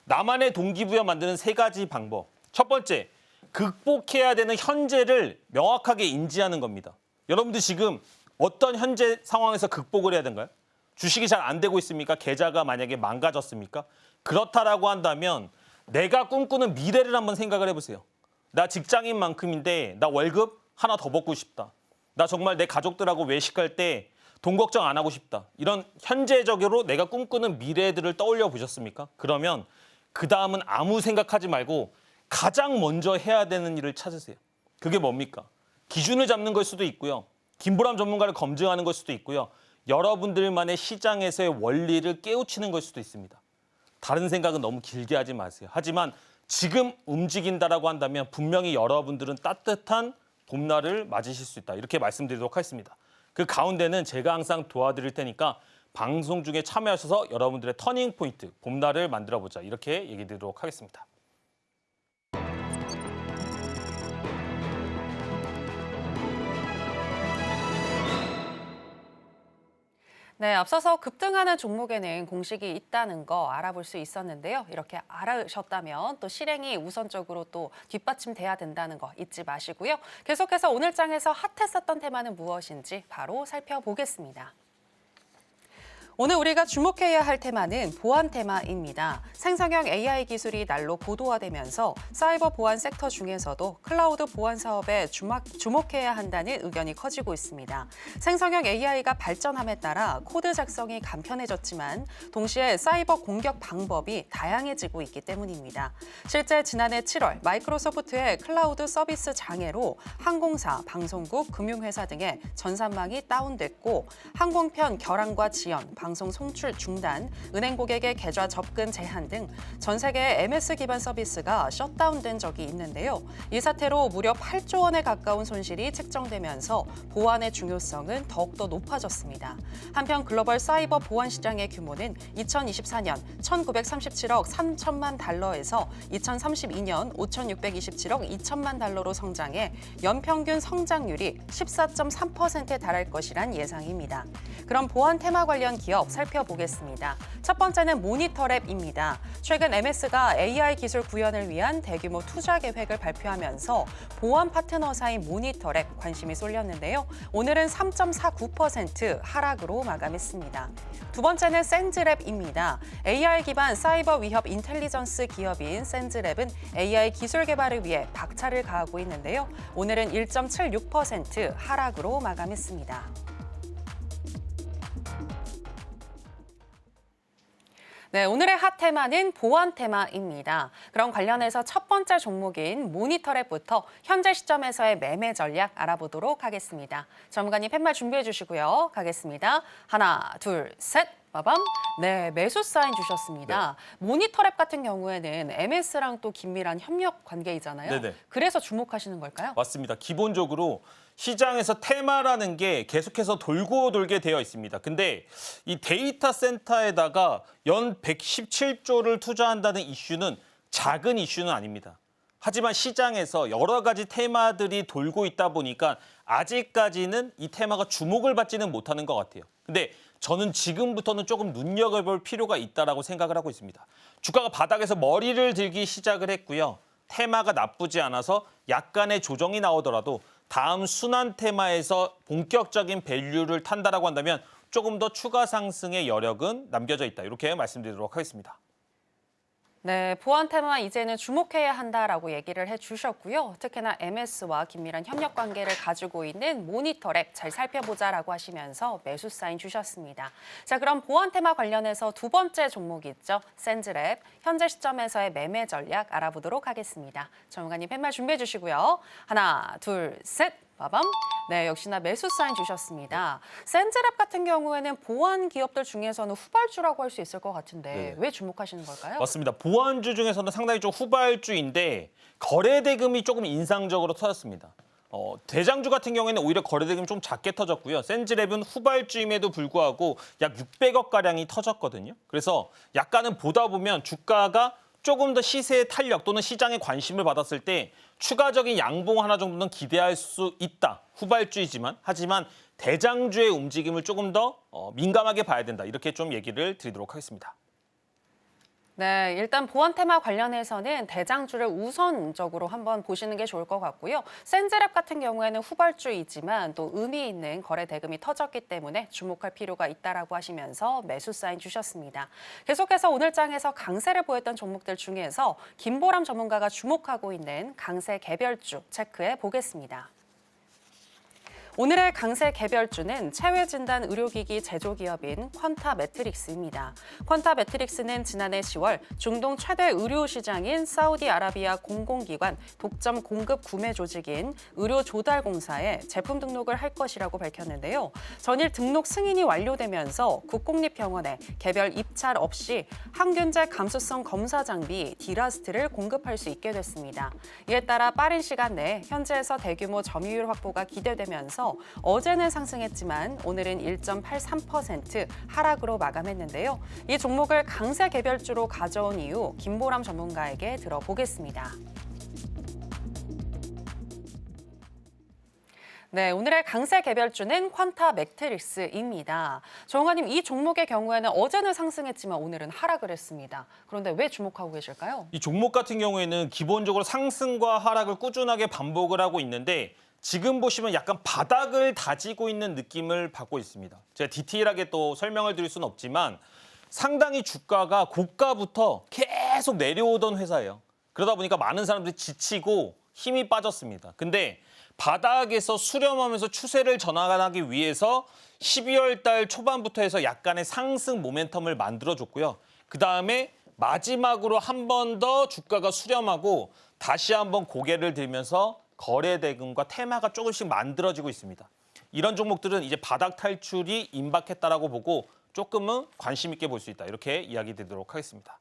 나만의 동기부여 만드는 3가지 방법. 첫 번째, 극복해야 되는 현재를 명확하게 인지하는 겁니다. 여러분들 지금 어떤 현재 상황에서 극복을 해야 되는가요? 주식이 잘 안 되고 있습니까? 계좌가 만약에 망가졌습니까? 그렇다라고 한다면 내가 꿈꾸는 미래를 한번 생각을 해보세요. 나 직장인만큼인데 나 월급 하나 더 받고 싶다. 나 정말 내 가족들하고 외식할 때 돈 걱정 안 하고 싶다. 이런 현재적으로 내가 꿈꾸는 미래들을 떠올려 보셨습니까? 그러면 그 다음은 아무 생각하지 말고 가장 먼저 해야 되는 일을 찾으세요. 그게 뭡니까? 기준을 잡는 걸 수도 있고요. 김보람 전문가를 검증하는 걸 수도 있고요. 여러분들만의 시장에서의 원리를 깨우치는 걸 수도 있습니다. 다른 생각은 너무 길게 하지 마세요. 하지만 지금 움직인다라고 한다면 분명히 여러분들은 따뜻한 봄날을 맞으실 수 있다. 이렇게 말씀드리도록 하겠습니다. 그 가운데는 제가 항상 도와드릴 테니까 방송 중에 참여하셔서 여러분들의 터닝 포인트, 봄날을 만들어보자. 이렇게 얘기 드리도록 하겠습니다. 네, 앞서서 급등하는 종목에는 공식이 있다는 거 알아볼 수 있었는데요. 이렇게 알아셨다면 또 실행이 우선적으로 또 뒷받침돼야 된다는 거 잊지 마시고요. 계속해서 오늘 장에서 핫했었던 테마는 무엇인지 바로 살펴보겠습니다. 오늘 우리가 주목해야 할 테마는 보안 테마입니다. 생성형 AI 기술이 날로 고도화되면서 사이버 보안 섹터 중에서도 클라우드 보안 사업에 주목해야 한다는 의견이 커지고 있습니다. 생성형 AI가 발전함에 따라 코드 작성이 간편해졌지만 동시에 사이버 공격 방법이 다양해지고 있기 때문입니다. 실제 지난해 7월 마이크로소프트의 클라우드 서비스 장애로 항공사, 방송국, 금융회사 등의 전산망이 다운됐고 항공편 결항과 지연, 방송 송출 중단, 은행 고객의 계좌 접근 제한 등 전 세계의 MS 기반 서비스가 셧다운된 적이 있는데요. 이 사태로 무려 8조 원에 가까운 손실이 책정되면서 보안의 중요성은 더욱더 높아졌습니다. 한편 글로벌 사이버 보안 시장의 규모는 2024년 1,937억 3천만 달러에서 2032년 5,627억 2천만 달러로 성장해 연평균 성장률이 14.3%에 달할 것이란 예상입니다. 그럼 보안 테마 관련 기업 살펴보겠습니다. 첫 번째는 모니터랩입니다. 최근 MS가 AI 기술 구현을 위한 대규모 투자 계획을 발표하면서 보안 파트너사인 모니터랩 관심이 쏠렸는데요. 오늘은 3.49% 하락으로 마감했습니다. 두 번째는 센즈랩입니다. AI 기반 사이버 위협 인텔리전스 기업인 센즈랩은 AI 기술 개발을 위해 박차를 가하고 있는데요. 오늘은 1.76% 하락으로 마감했습니다. 네, 오늘의 핫 테마는 보안 테마입니다. 그럼 관련해서 첫 번째 종목인 모니터랩부터 현재 시점에서의 매매 전략 알아보도록 하겠습니다. 전문가님 팻말 준비해 주시고요. 가겠습니다. 하나, 둘, 셋. 빠밤. 네, 매수 사인 주셨습니다. 모니터랩 같은 경우에는 MS랑 또 긴밀한 협력 관계이잖아요. 네네. 그래서 주목하시는 걸까요? 맞습니다. 기본적으로 시장에서 테마라는 게 계속해서 돌고 돌게 되어 있습니다. 근데 이 데이터 센터에다가 연 117조를 투자한다는 이슈는 작은 이슈는 아닙니다. 하지만 시장에서 여러 가지 테마들이 돌고 있다 보니까 아직까지는 이 테마가 주목을 받지는 못하는 것 같아요. 근데 저는 지금부터는 조금 눈여겨볼 필요가 있다라고 생각을 하고 있습니다. 주가가 바닥에서 머리를 들기 시작을 했고요. 테마가 나쁘지 않아서 약간의 조정이 나오더라도 다음 순환 테마에서 본격적인 밸류를 탄다라고 한다면 조금 더 추가 상승의 여력은 남겨져 있다. 이렇게 말씀드리도록 하겠습니다. 네, 보안 테마 이제는 주목해야 한다라고 얘기를 해주셨고요. 특히나 MS와 긴밀한 협력 관계를 가지고 있는 모니터랩 잘 살펴보자라고 하시면서 매수 사인 주셨습니다. 자, 그럼 보안 테마 관련해서 두 번째 종목이 있죠. 센즈랩. 현재 시점에서의 매매 전략 알아보도록 하겠습니다. 전문가님 팻말 준비해 주시고요. 하나, 둘, 셋. 빠밤. 네, 역시나 매수 사인 주셨습니다. 센즈랩 같은 경우에는 보안 기업들 중에서는 후발주라고 할 수 있을 것 같은데 네. 왜 주목하시는 걸까요? 맞습니다. 보안주 중에서는 상당히 좀 후발주인데 거래 대금이 조금 인상적으로 터졌습니다. 대장주 같은 경우에는 오히려 거래 대금이 좀 작게 터졌고요. 센즈랩은 후발주임에도 불구하고 약 600억 가량이 터졌거든요. 그래서 약간은 보다 보면 주가가 조금 더 시세의 탄력 또는 시장에 관심을 받았을 때 추가적인 양봉 하나 정도는 기대할 수 있다. 후발주이지만 하지만 대장주의 움직임을 조금 더 민감하게 봐야 된다. 이렇게 좀 얘기를 드리도록 하겠습니다. 네, 일단 보안 테마 관련해서는 대장주를 우선적으로 한번 보시는 게 좋을 것 같고요. 센즈랩 같은 경우에는 후발주이지만 또 의미 있는 거래 대금이 터졌기 때문에 주목할 필요가 있다라고 하시면서 매수 사인 주셨습니다. 계속해서 오늘 장에서 강세를 보였던 종목들 중에서 김보람 전문가가 주목하고 있는 강세 개별주 체크해 보겠습니다. 오늘의 강세 개별주는 체외진단 의료기기 제조기업인 퀀타 매트릭스입니다. 퀀타 매트릭스는 지난해 10월 중동 최대 의료 시장인 사우디아라비아 공공기관 독점 공급 구매 조직인 의료조달공사에 제품 등록을 할 것이라고 밝혔는데요. 전일 등록 승인이 완료되면서 국공립병원에 개별 입찰 없이 항균제 감수성 검사 장비 디라스트를 공급할 수 있게 됐습니다. 이에 따라 빠른 시간 내에 현지에서 대규모 점유율 확보가 기대되면서 어제는 상승했지만 오늘은 1.83% 하락으로 마감했는데요. 이 종목을 강세 개별주로 가져온 이유 김보람 전문가에게 들어보겠습니다. 네, 오늘의 강세 개별주는 퀀타 매트릭스입니다. 정원님, 이 종목의 경우에는 어제는 상승했지만 오늘은 하락을 했습니다. 그런데 왜 주목하고 계실까요? 이 종목 같은 경우에는 기본적으로 상승과 하락을 꾸준하게 반복을 하고 있는데 지금 보시면 약간 바닥을 다지고 있는 느낌을 받고 있습니다. 제가 디테일하게 또 설명을 드릴 수는 없지만 상당히 주가가 고가부터 계속 내려오던 회사예요. 그러다 보니까 많은 사람들이 지치고 힘이 빠졌습니다. 근데 바닥에서 수렴하면서 추세를 전환하기 위해서 12월 달 초반부터 해서 약간의 상승 모멘텀을 만들어줬고요. 그다음에 마지막으로 한 번 더 주가가 수렴하고 다시 한번 고개를 들면서 거래 대금과 테마가 조금씩 만들어지고 있습니다. 이런 종목들은 이제 바닥 탈출이 임박했다라고 보고 조금은 관심 있게 볼 수 있다. 이렇게 이야기 드리도록 하겠습니다.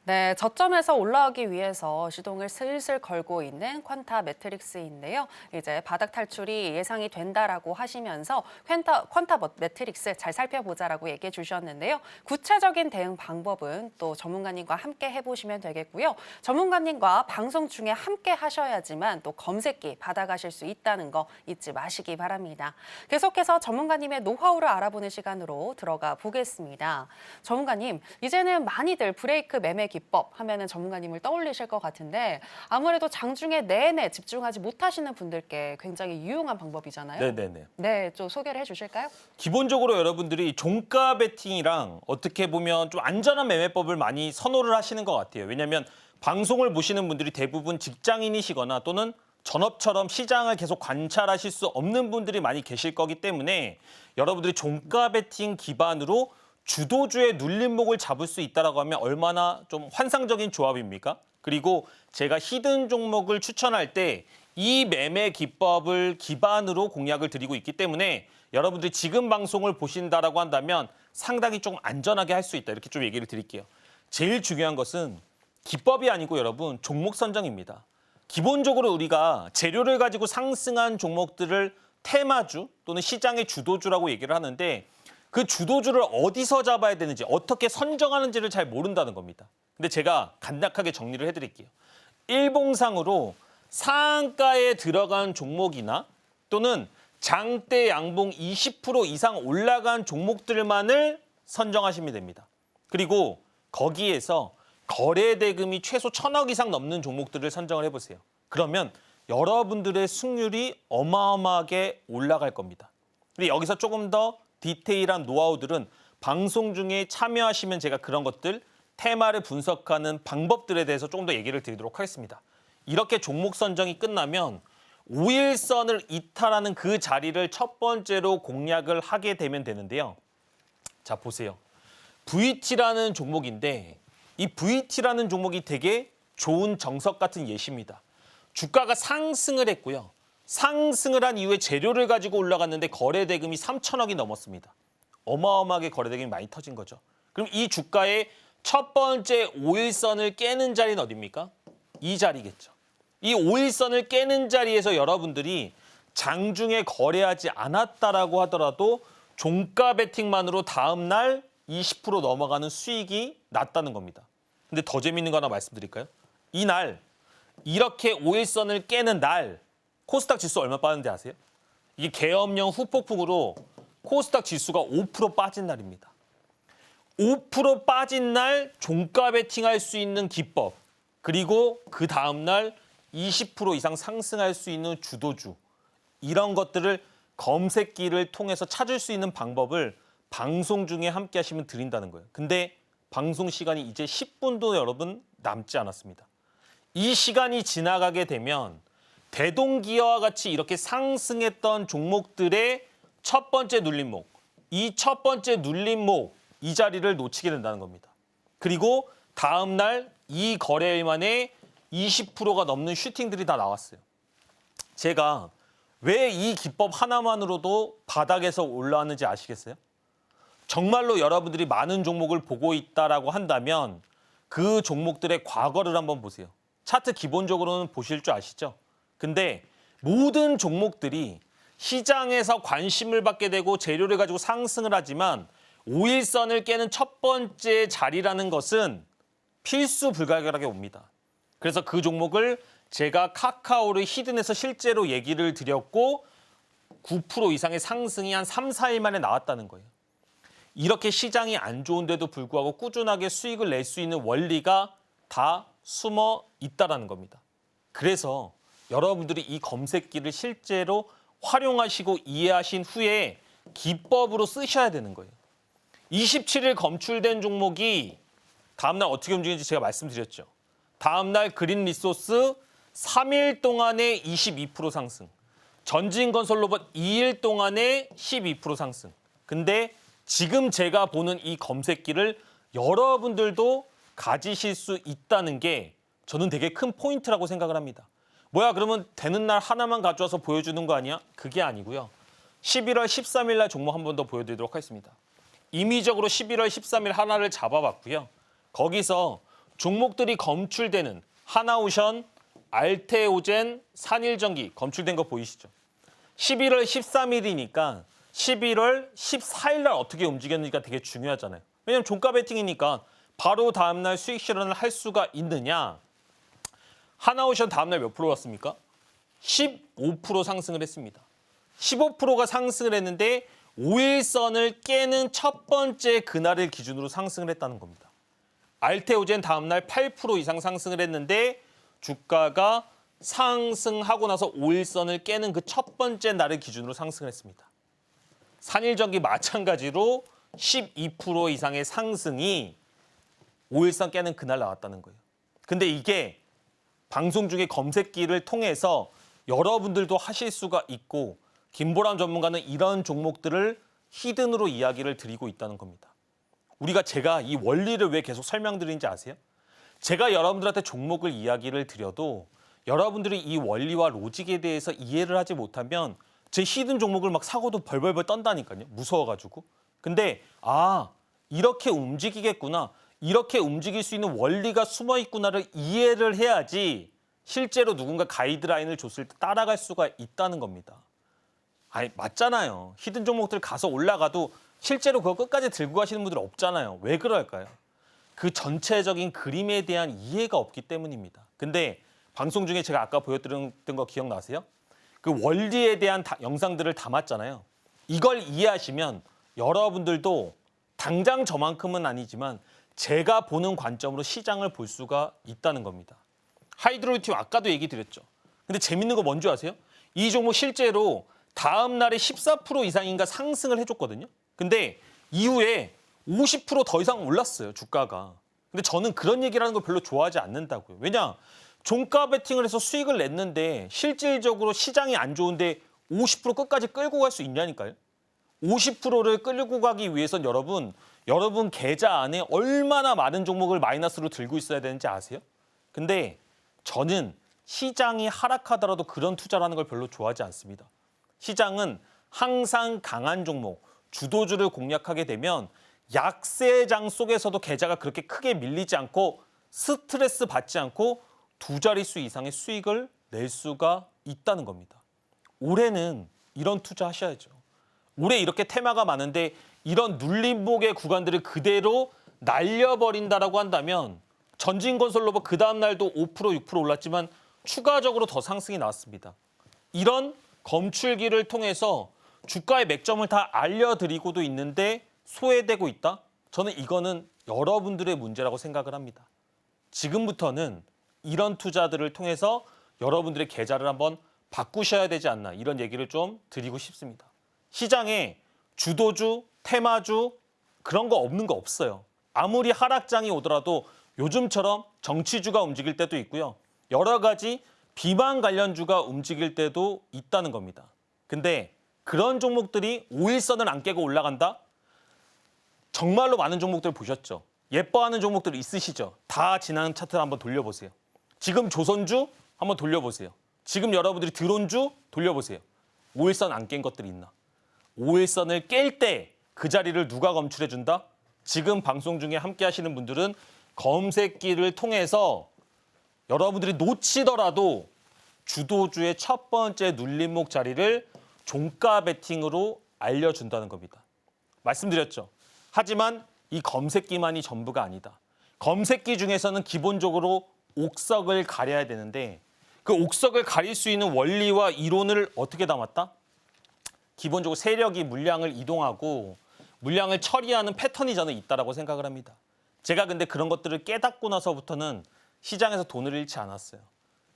네, 저점에서 올라오기 위해서 시동을 슬슬 걸고 있는 퀀타 매트릭스인데요. 이제 바닥 탈출이 예상이 된다라고 하시면서 퀀타 매트릭스 잘 살펴보자라고 얘기해 주셨는데요. 구체적인 대응 방법은 또 전문가님과 함께 해보시면 되겠고요. 전문가님과 방송 중에 함께 하셔야지만 또 검색기 받아가실 수 있다는 거 잊지 마시기 바랍니다. 계속해서 전문가님의 노하우를 알아보는 시간으로 들어가 보겠습니다. 전문가님, 이제는 많이들 브레이크 매매 기법 하면은 전문가님을 떠올리실 것 같은데 아무래도 장중에 내내 집중하지 못하시는 분들께 굉장히 유용한 방법이잖아요. 네네네. 네, 좀 소개를 해주실까요? 기본적으로 여러분들이 종가 베팅이랑 어떻게 보면 좀 안전한 매매법을 많이 선호를 하시는 것 같아요. 왜냐하면 방송을 보시는 분들이 대부분 직장인이시거나 또는 전업처럼 시장을 계속 관찰하실 수 없는 분들이 많이 계실 거기 때문에 여러분들이 종가 베팅 기반으로 주도주의 눌림목을 잡을 수 있다고 하면 얼마나 좀 환상적인 조합입니까? 그리고 제가 히든 종목을 추천할 때 이 매매 기법을 기반으로 공략을 드리고 있기 때문에 여러분들이 지금 방송을 보신다라고 한다면 상당히 조금 안전하게 할 수 있다. 이렇게 좀 얘기를 드릴게요. 제일 중요한 것은 기법이 아니고 여러분 종목 선정입니다. 기본적으로 우리가 재료를 가지고 상승한 종목들을 테마주 또는 시장의 주도주라고 얘기를 하는데 그 주도주를 어디서 잡아야 되는지 어떻게 선정하는지를 잘 모른다는 겁니다. 근데 제가 간략하게 정리를 해드릴게요. 일봉상으로 상한가에 들어간 종목이나 또는 장대 양봉 20% 이상 올라간 종목들만을 선정하시면 됩니다. 그리고 거기에서 거래 대금이 최소 1,000억 이상 넘는 종목들을 선정을 해보세요. 그러면 여러분들의 승률이 어마어마하게 올라갈 겁니다. 근데 여기서 조금 더 디테일한 노하우들은 방송 중에 참여하시면 제가 그런 것들, 테마를 분석하는 방법들에 대해서 조금 더 얘기를 드리도록 하겠습니다. 이렇게 종목 선정이 끝나면 5일선을 이탈하는 그 자리를 첫 번째로 공략을 하게 되면 되는데요. 자, 보세요. VT라는 종목인데 이 VT라는 종목이 되게 좋은 정석 같은 예시입니다. 주가가 상승을 했고요. 상승을 한 이후에 재료를 가지고 올라갔는데 거래 대금이 3,000억이 넘었습니다. 어마어마하게 거래 대금이 많이 터진 거죠. 그럼 이 주가의 첫 번째 5일선을 깨는 자리는 어디입니까? 이 자리겠죠. 이 5일선을 깨는 자리에서 여러분들이 장중에 거래하지 않았다라고 하더라도 종가 베팅만으로 다음 날 20% 넘어가는 수익이 났다는 겁니다. 근데 더 재밌는 거 하나 말씀드릴까요? 이날 이렇게 5일선을 깨는 날 코스닥 지수 얼마 빠졌는지 아세요? 이게 계엄령 후폭풍으로 코스닥 지수가 5% 빠진 날입니다. 5% 빠진 날 종가 베팅할 수 있는 기법, 그리고 그 다음 날 20% 이상 상승할 수 있는 주도주, 이런 것들을 검색기를 통해서 찾을 수 있는 방법을 방송 중에 함께 하시면 드린다는 거예요. 근데 방송 시간이 이제 10분도 여러분 남지 않았습니다. 이 시간이 지나가게 되면 대동기어와 같이 이렇게 상승했던 종목들의 첫 번째 눌림목, 이 첫 번째 눌림목, 이 자리를 놓치게 된다는 겁니다. 그리고 다음 날 이 거래일 만에 20%가 넘는 슈팅들이 다 나왔어요. 제가 왜 이 기법 하나만으로도 바닥에서 올라왔는지 아시겠어요? 정말로 여러분들이 많은 종목을 보고 있다라고 한다면 그 종목들의 과거를 한번 보세요. 차트 기본적으로는 보실 줄 아시죠? 근데 모든 종목들이 시장에서 관심을 받게 되고 재료를 가지고 상승을 하지만 5일선을 깨는 첫 번째 자리라는 것은 필수 불가결하게 옵니다. 그래서 그 종목을 제가 카카오를 히든에서 실제로 얘기를 드렸고 9% 이상의 상승이 한 3, 4일 만에 나왔다는 거예요. 이렇게 시장이 안 좋은데도 불구하고 꾸준하게 수익을 낼 수 있는 원리가 다 숨어 있다는 겁니다. 그래서 여러분들이 이 검색기를 실제로 활용하시고 이해하신 후에 기법으로 쓰셔야 되는 거예요. 27일 검출된 종목이 다음날 어떻게 움직이는지 제가 말씀드렸죠. 다음날 그린 리소스 3일 동안에 22% 상승. 전진건설로봇 2일 동안에 12% 상승. 근데 지금 제가 보는 이 검색기를 여러분들도 가지실 수 있다는 게 저는 되게 큰 포인트라고 생각을 합니다. 뭐야, 그러면 되는 날 하나만 가져와서 보여주는 거 아니야? 그게 아니고요. 11월 13일 날 종목 한 번 더 보여드리도록 하겠습니다. 임의적으로 11월 13일 하나를 잡아봤고요. 거기서 종목들이 검출되는 하나오션, 알테오젠, 산일전기 검출된 거 보이시죠? 11월 13일이니까 11월 14일 날 어떻게 움직였는지가 되게 중요하잖아요. 왜냐하면 종가 베팅이니까 바로 다음날 수익 실현을 할 수가 있느냐. 하나오션 다음날 몇 프로 갔습니까? 15% 상승을 했습니다. 15%가 상승을 했는데 5일선을 깨는 첫 번째 그날을 기준으로 상승을 했다는 겁니다. 알테오젠 다음날 8% 이상 상승을 했는데 주가가 상승하고 나서 5일선을 깨는 그 첫 번째 날을 기준으로 상승을 했습니다. 산일전기 마찬가지로 12% 이상의 상승이 5일선 깨는 그날 나왔다는 거예요. 근데 이게 방송 중에 검색기를 통해서 여러분들도 하실 수가 있고 김보람 전문가는 이런 종목들을 히든으로 이야기를 드리고 있다는 겁니다. 제가 이 원리를 왜 계속 설명드리는지 아세요? 제가 여러분들한테 종목을 이야기를 드려도 여러분들이 이 원리와 로직에 대해서 이해를 하지 못하면 제 히든 종목을 막 사고도 벌벌벌 떤다니까요. 무서워가지고. 근데 이렇게 움직이겠구나. 이렇게 움직일 수 있는 원리가 숨어 있구나를 이해를 해야지 실제로 누군가 가이드라인을 줬을 때 따라갈 수가 있다는 겁니다. 아니 맞잖아요. 히든 종목들 가서 올라가도 실제로 그거 끝까지 들고 가시는 분들 없잖아요. 왜 그럴까요? 그 전체적인 그림에 대한 이해가 없기 때문입니다. 근데 방송 중에 제가 아까 보여드렸던 거 기억나세요? 그 원리에 대한 영상들을 담았잖아요. 이걸 이해하시면 여러분들도 당장 저만큼은 아니지만 제가 보는 관점으로 시장을 볼 수가 있다는 겁니다. 하이드로리튬 아까도 얘기 드렸죠. 근데 재밌는 거 뭔지 아세요? 이 종목 실제로 다음 날에 14% 이상인가 상승을 해줬거든요. 근데 이후에 50% 더 이상 올랐어요, 주가가. 근데 저는 그런 얘기를 하는 걸 별로 좋아하지 않는다고요. 왜냐? 종가 베팅을 해서 수익을 냈는데 실질적으로 시장이 안 좋은데 50% 끝까지 끌고 갈 수 있냐니까요. 50%를 끌고 가기 위해선 여러분 계좌 안에 얼마나 많은 종목을 마이너스로 들고 있어야 되는지 아세요? 근데 저는 시장이 하락하더라도 그런 투자를 하는 걸 별로 좋아하지 않습니다. 시장은 항상 강한 종목, 주도주를 공략하게 되면 약세장 속에서도 계좌가 그렇게 크게 밀리지 않고 스트레스 받지 않고 두 자릿수 이상의 수익을 낼 수가 있다는 겁니다. 올해는 이런 투자 하셔야죠. 올해 이렇게 테마가 많은데 이런 눌림목의 구간들을 그대로 날려버린다라고 한다면 전진건설로버 그 다음 날도 5% 6% 올랐지만 추가적으로 더 상승이 나왔습니다. 이런 검출기를 통해서 주가의 맥점을 다 알려드리고도 있는데 소외되고 있다? 저는 이거는 여러분들의 문제라고 생각을 합니다. 지금부터는 이런 투자들을 통해서 여러분들의 계좌를 한번 바꾸셔야 되지 않나 이런 얘기를 좀 드리고 싶습니다. 시장에 주도주, 테마주 그런 거 없는 거 없어요. 아무리 하락장이 오더라도 요즘처럼 정치주가 움직일 때도 있고요. 여러 가지 비만 관련주가 움직일 때도 있다는 겁니다. 근데 그런 종목들이 5일선을 안 깨고 올라간다? 정말로 많은 종목들 보셨죠? 예뻐하는 종목들 있으시죠? 다 지난 차트를 한번 돌려보세요. 지금 조선주 한번 돌려보세요. 지금 여러분들이 드론주 돌려보세요. 5일선 안 깬 것들이 있나? 5일선을 깰 때 그 자리를 누가 검출해준다? 지금 방송 중에 함께 하시는 분들은 검색기를 통해서 여러분들이 놓치더라도 주도주의 첫 번째 눌림목 자리를 종가 베팅으로 알려준다는 겁니다. 말씀드렸죠. 하지만 이 검색기만이 전부가 아니다. 검색기 중에서는 기본적으로 옥석을 가려야 되는데 그 옥석을 가릴 수 있는 원리와 이론을 어떻게 담았다? 기본적으로 세력이 물량을 이동하고 물량을 처리하는 패턴이 저는 있다고 생각을 합니다. 제가 근데 그런 것들을 깨닫고 나서부터는 시장에서 돈을 잃지 않았어요.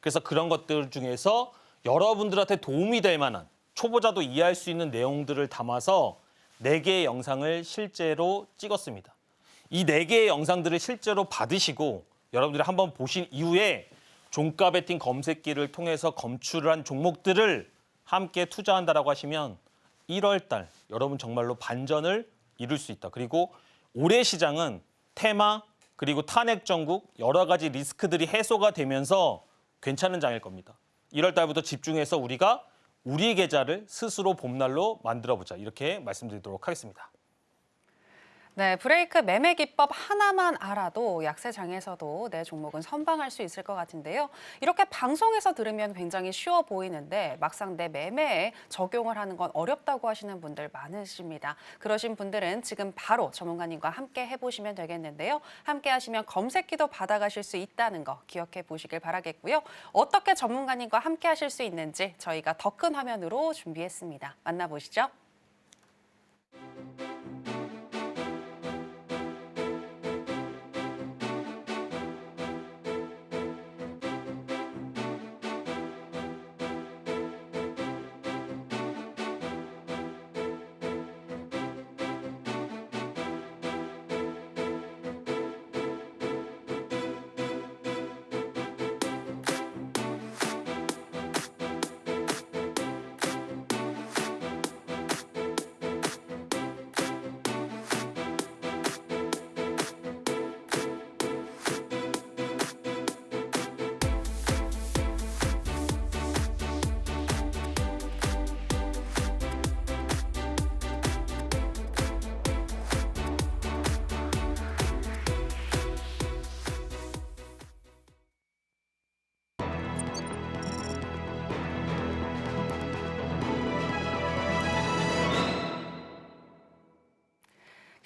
그래서 그런 것들 중에서 여러분들한테 도움이 될 만한 초보자도 이해할 수 있는 내용들을 담아서 4개의 영상을 실제로 찍었습니다. 이 4개의 영상들을 실제로 받으시고 여러분들이 한번 보신 이후에 종가 베팅 검색기를 통해서 검출을 한 종목들을 함께 투자한다라고 하시면 1월 달 여러분 정말로 반전을 이룰 수 있다. 그리고 올해 시장은 테마 그리고 탄핵 정국 여러 가지 리스크들이 해소가 되면서 괜찮은 장일 겁니다. 1월 달부터 집중해서 우리가 우리 계좌를 스스로 봄날로 만들어보자. 이렇게 말씀드리도록 하겠습니다. 네, 브레이크 매매 기법 하나만 알아도 약세장에서도 내 종목은 선방할 수 있을 것 같은데요. 이렇게 방송에서 들으면 굉장히 쉬워 보이는데 막상 내 매매에 적용을 하는 건 어렵다고 하시는 분들 많으십니다. 그러신 분들은 지금 바로 전문가님과 함께 해보시면 되겠는데요. 함께 하시면 검색기도 받아가실 수 있다는 거 기억해 보시길 바라겠고요. 어떻게 전문가님과 함께 하실 수 있는지 저희가 더 큰 화면으로 준비했습니다. 만나보시죠.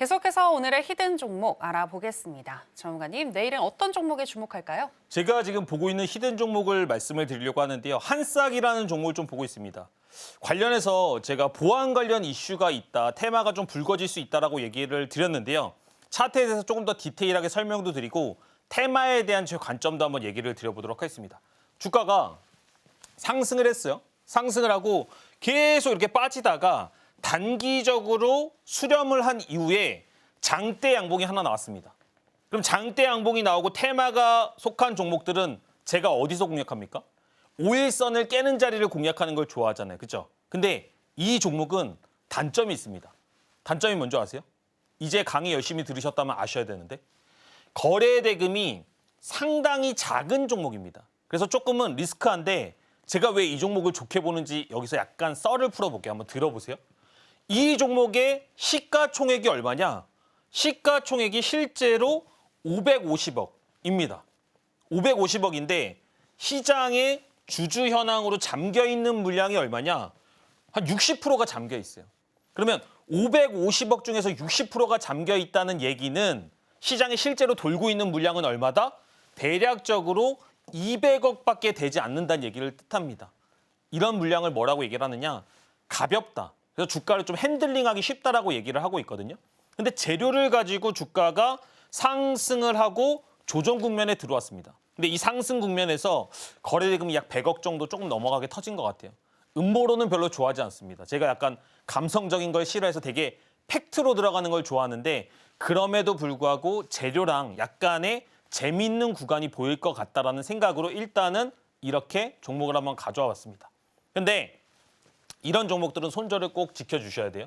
계속해서 오늘의 히든 종목 알아보겠습니다. 전문가님, 내일은 어떤 종목에 주목할까요? 제가 지금 보고 있는 히든 종목을 말씀을 드리려고 하는데요. 한싹이라는 종목을 좀 보고 있습니다. 관련해서 제가 보안 관련 이슈가 있다, 테마가 좀 불거질 수 있다라고 얘기를 드렸는데요. 차트에 대해서 조금 더 디테일하게 설명도 드리고 테마에 대한 제 관점도 한번 얘기를 드려보도록 하겠습니다. 주가가 상승을 했어요. 상승을 하고 계속 이렇게 빠지다가 단기적으로 수렴을 한 이후에 장대 양봉이 하나 나왔습니다. 그럼 장대 양봉이 나오고 테마가 속한 종목들은 제가 어디서 공략합니까? 5일선을 깨는 자리를 공략하는 걸 좋아하잖아요. 그렇죠? 근데 이 종목은 단점이 있습니다. 단점이 뭔지 아세요? 이제 강의 열심히 들으셨다면 아셔야 되는데 거래 대금이 상당히 작은 종목입니다. 그래서 조금은 리스크한데 제가 왜 이 종목을 좋게 보는지 여기서 약간 썰을 풀어볼게요. 한번 들어보세요. 이 종목의 시가총액이 얼마냐? 시가총액이 실제로 550억입니다. 550억인데 시장에 주주 현황으로 잠겨있는 물량이 얼마냐? 한 60%가 잠겨 있어요. 그러면 550억 중에서 60%가 잠겨 있다는 얘기는 시장에 실제로 돌고 있는 물량은 얼마다? 대략적으로 200억밖에 되지 않는다는 얘기를 뜻합니다. 이런 물량을 뭐라고 얘기를 하느냐? 가볍다. 그래서 주가를 좀 핸들링하기 쉽다라고 얘기를 하고 있거든요. 근데 재료를 가지고 주가가 상승을 하고 조정 국면에 들어왔습니다. 근데 이 상승 국면에서 거래 대금이 약 100억 정도 조금 넘어가게 터진 것 같아요. 음모론은 별로 좋아하지 않습니다. 제가 약간 감성적인 걸 싫어해서 되게 팩트로 들어가는 걸 좋아하는데 그럼에도 불구하고 재료랑 약간의 재미있는 구간이 보일 것 같다라는 생각으로 일단은 이렇게 종목을 한번 가져와 봤습니다. 근데 이런 종목들은 손절을 꼭 지켜주셔야 돼요.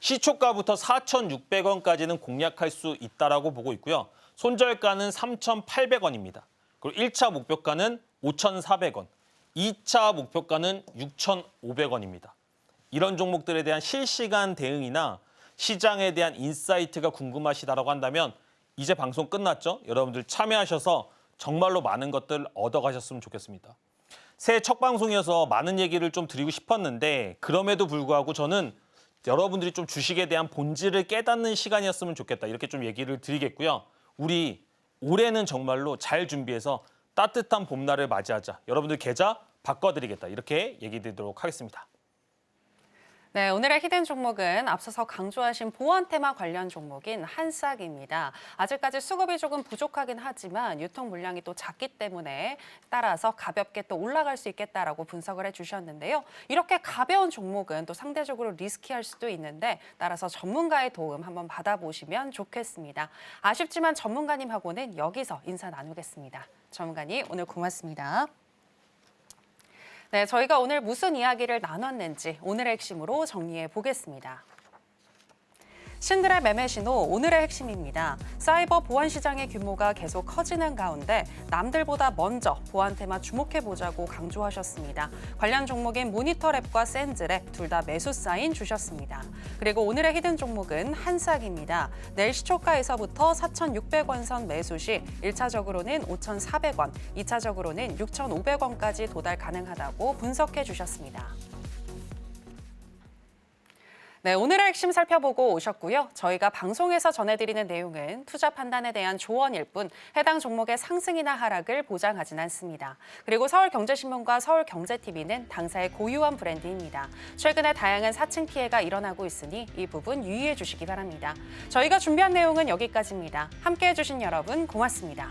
시초가부터 4,600원까지는 공략할 수 있다라고 보고 있고요. 손절가는 3,800원입니다. 그리고 1차 목표가는 5,400원, 2차 목표가는 6,500원입니다. 이런 종목들에 대한 실시간 대응이나 시장에 대한 인사이트가 궁금하시다라고 한다면 이제 방송 끝났죠? 여러분들 참여하셔서 정말로 많은 것들 얻어가셨으면 좋겠습니다. 새해 첫 방송이어서 많은 얘기를 좀 드리고 싶었는데 그럼에도 불구하고 저는 여러분들이 좀 주식에 대한 본질을 깨닫는 시간이었으면 좋겠다. 이렇게 좀 얘기를 드리겠고요. 우리 올해는 정말로 잘 준비해서 따뜻한 봄날을 맞이하자. 여러분들 계좌 바꿔드리겠다. 이렇게 얘기 드리도록 하겠습니다. 네, 오늘의 히든 종목은 앞서서 강조하신 보안 테마 관련 종목인 한싹입니다. 아직까지 수급이 조금 부족하긴 하지만 유통 물량이 또 작기 때문에 따라서 가볍게 또 올라갈 수 있겠다라고 분석을 해주셨는데요. 이렇게 가벼운 종목은 또 상대적으로 리스키할 수도 있는데 따라서 전문가의 도움 한번 받아보시면 좋겠습니다. 아쉽지만 전문가님하고는 여기서 인사 나누겠습니다. 전문가님, 오늘 고맙습니다. 네, 저희가 오늘 무슨 이야기를 나눴는지 오늘의 핵심으로 정리해 보겠습니다. 신들의 매매 신호, 오늘의 핵심입니다. 사이버 보안 시장의 규모가 계속 커지는 가운데 남들보다 먼저 보안 테마 주목해보자고 강조하셨습니다. 관련 종목인 모니터랩과 샌즈랩 둘 다 매수 사인 주셨습니다. 그리고 오늘의 히든 종목은 한싹입니다. 내일 시초가에서부터 4,600원 선 매수 시 1차적으로는 5,400원, 2차적으로는 6,500원까지 도달 가능하다고 분석해 주셨습니다. 네, 오늘의 핵심 살펴보고 오셨고요. 저희가 방송에서 전해드리는 내용은 투자 판단에 대한 조언일 뿐 해당 종목의 상승이나 하락을 보장하진 않습니다. 그리고 서울경제신문과 서울경제TV는 당사의 고유한 브랜드입니다. 최근에 다양한 사칭 피해가 일어나고 있으니 이 부분 유의해 주시기 바랍니다. 저희가 준비한 내용은 여기까지입니다. 함께해 주신 여러분 고맙습니다.